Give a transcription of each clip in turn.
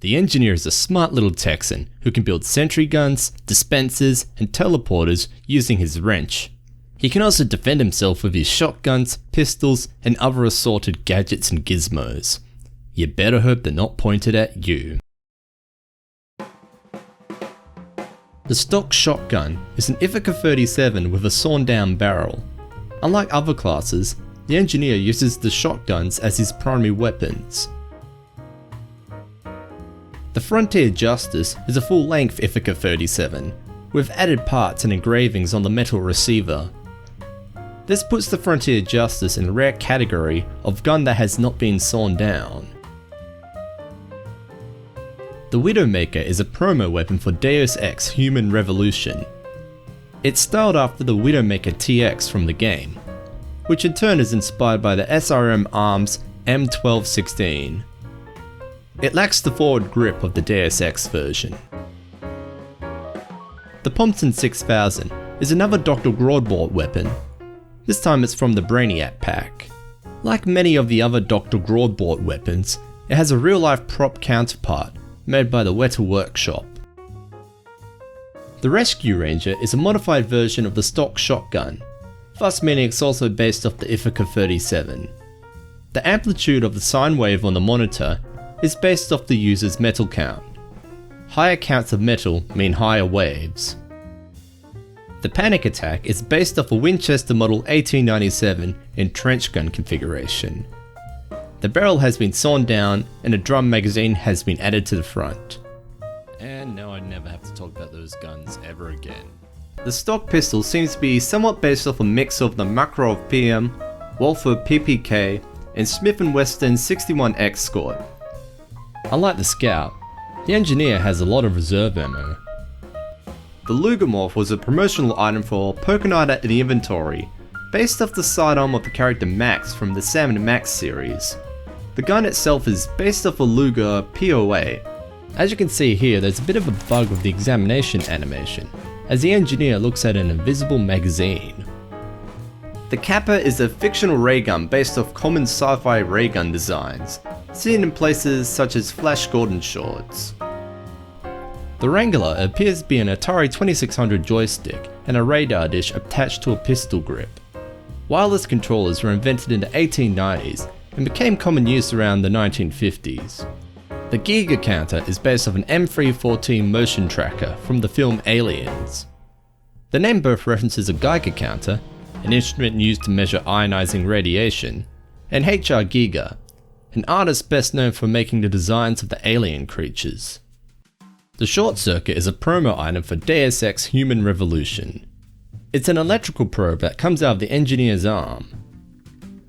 The engineer is a smart little Texan who can build sentry guns, dispensers, and teleporters using his wrench. He can also defend himself with his shotguns, pistols, and other assorted gadgets and gizmos. You better hope they're not pointed at you. The stock shotgun is an Eureka 37 with a sawn down barrel. Unlike other classes, the engineer uses the shotguns as his primary weapons. The Frontier Justice is a full-length Eureka 37, with added parts and engravings on the metal receiver. This puts the Frontier Justice in a rare category of gun that has not been sawn down. The Widowmaker is a promo weapon for Deus Ex Human Revolution. It's styled after the Widowmaker TX from the game, which in turn is inspired by the SRM Arms M1216. It lacks the forward grip of the Deus Ex version. The Pomson 6000 is another Dr. Grodbort weapon. This time it's from the Brainiac pack. Like many of the other Dr. Grodbort weapons, it has a real-life prop counterpart made by the Weta Workshop. The Rescue Ranger is a modified version of the stock shotgun, thus meaning it's also based off the Eureka 37. The amplitude of the sine wave on the monitor is based off the user's metal count. Higher counts of metal mean higher waves. The Panic Attack is based off a Winchester Model 1897 in trench gun configuration. The barrel has been sawn down and a drum magazine has been added to the front. And now I never have to talk about those guns ever again. The stock pistol seems to be somewhat based off a mix of the Makarov PM, Walther PPK, and Smith & Wesson 61X squad. Unlike the Scout, the engineer has a lot of reserve ammo. The Lugermorph was a promotional item for Poker Night at the Inventory, based off the sidearm of the character Max from the Sam & Max series. The gun itself is based off a Luger POA. As you can see here, there's a bit of a bug with the examination animation, as the engineer looks at an invisible magazine. The C.A.P.P.E.R is a fictional ray gun based off common sci-fi ray gun designs, seen in places such as Flash Gordon shorts. The Wrangler appears to be an Atari 2600 joystick and a radar dish attached to a pistol grip. Wireless controllers were invented in the 1890s and became common use around the 1950s. The Geiger counter is based off an M314 motion tracker from the film Aliens. The name both references a Geiger counter, an instrument used to measure ionizing radiation, and H.R. Giger, an artist best known for making the designs of the alien creatures. The Short Circuit is a promo item for Deus Ex Human Revolution. It's an electrical probe that comes out of the engineer's arm.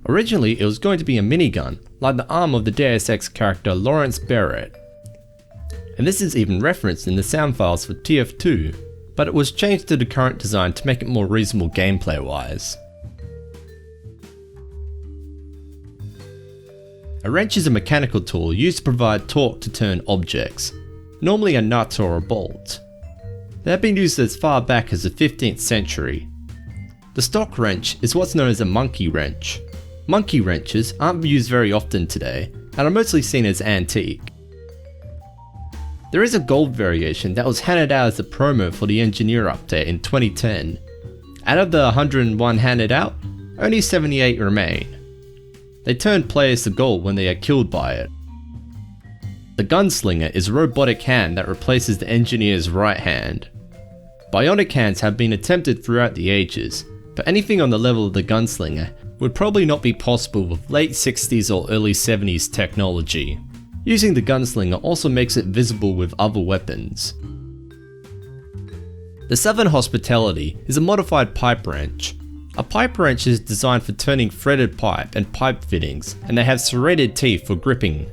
Originally, it was going to be a minigun, like the arm of the Deus Ex character Lawrence Barrett. And this is even referenced in the sound files for TF2, but it was changed to the current design to make it more reasonable gameplay wise. A wrench is a mechanical tool used to provide torque to turn objects, normally a nut or a bolt. They have been used as far back as the 15th century. The stock wrench is what's known as a monkey wrench. Monkey wrenches aren't used very often today and are mostly seen as antique. There is a gold variation that was handed out as a promo for the engineer update in 2010. Out of the 101 handed out, only 78 remain. They turned players to gold when they are killed by it. The Gunslinger is a robotic hand that replaces the engineer's right hand. Bionic hands have been attempted throughout the ages, but anything on the level of the Gunslinger would probably not be possible with late 60s or early 70s technology. Using the Gunslinger also makes it visible with other weapons. The Southern Hospitality is a modified pipe wrench. A pipe wrench is designed for turning threaded pipe and pipe fittings, and they have serrated teeth for gripping.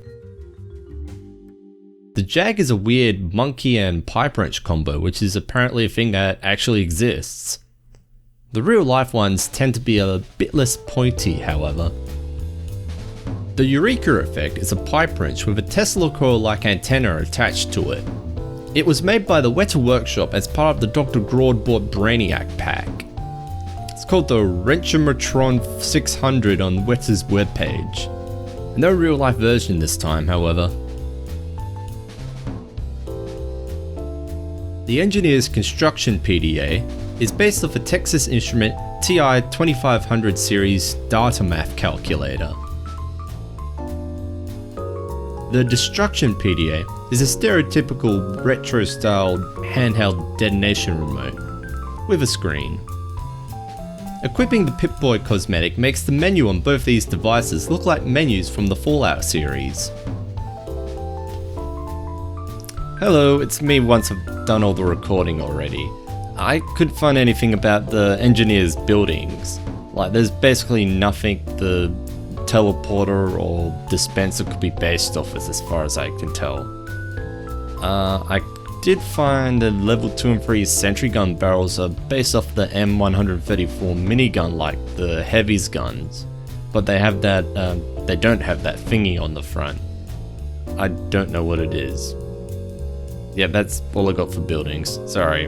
The Jag is a weird monkey and pipe wrench combo, which is apparently a thing that actually exists. The real life ones tend to be a bit less pointy, however. The Eureka Effect is a pipe wrench with a Tesla coil-like antenna attached to it. It was made by the Weta Workshop as part of the Dr. Grodbort Brainiac pack. It's called the Wrenchomatron 600 on Weta's webpage. No real life version this time, however. The Engineer's Construction PDA is based off a Texas Instrument TI 2500 series data math calculator. The Destruction PDA is a stereotypical retro-styled handheld detonation remote with a screen. Equipping the Pip Boy Cosmetic makes the menu on both these devices look like menus from the Fallout series. Hello, it's me once I've done all the recording already. I couldn't find anything about the Engineer's buildings. Like, there's basically nothing the teleporter or dispenser could be based off as far as I can tell. I did find the level 2 and 3 sentry gun barrels are based off the M134 minigun like the Heavy's guns, but they have that, they don't have that thingy on the front. I don't know what it is. Yeah, that's all I got for buildings, sorry.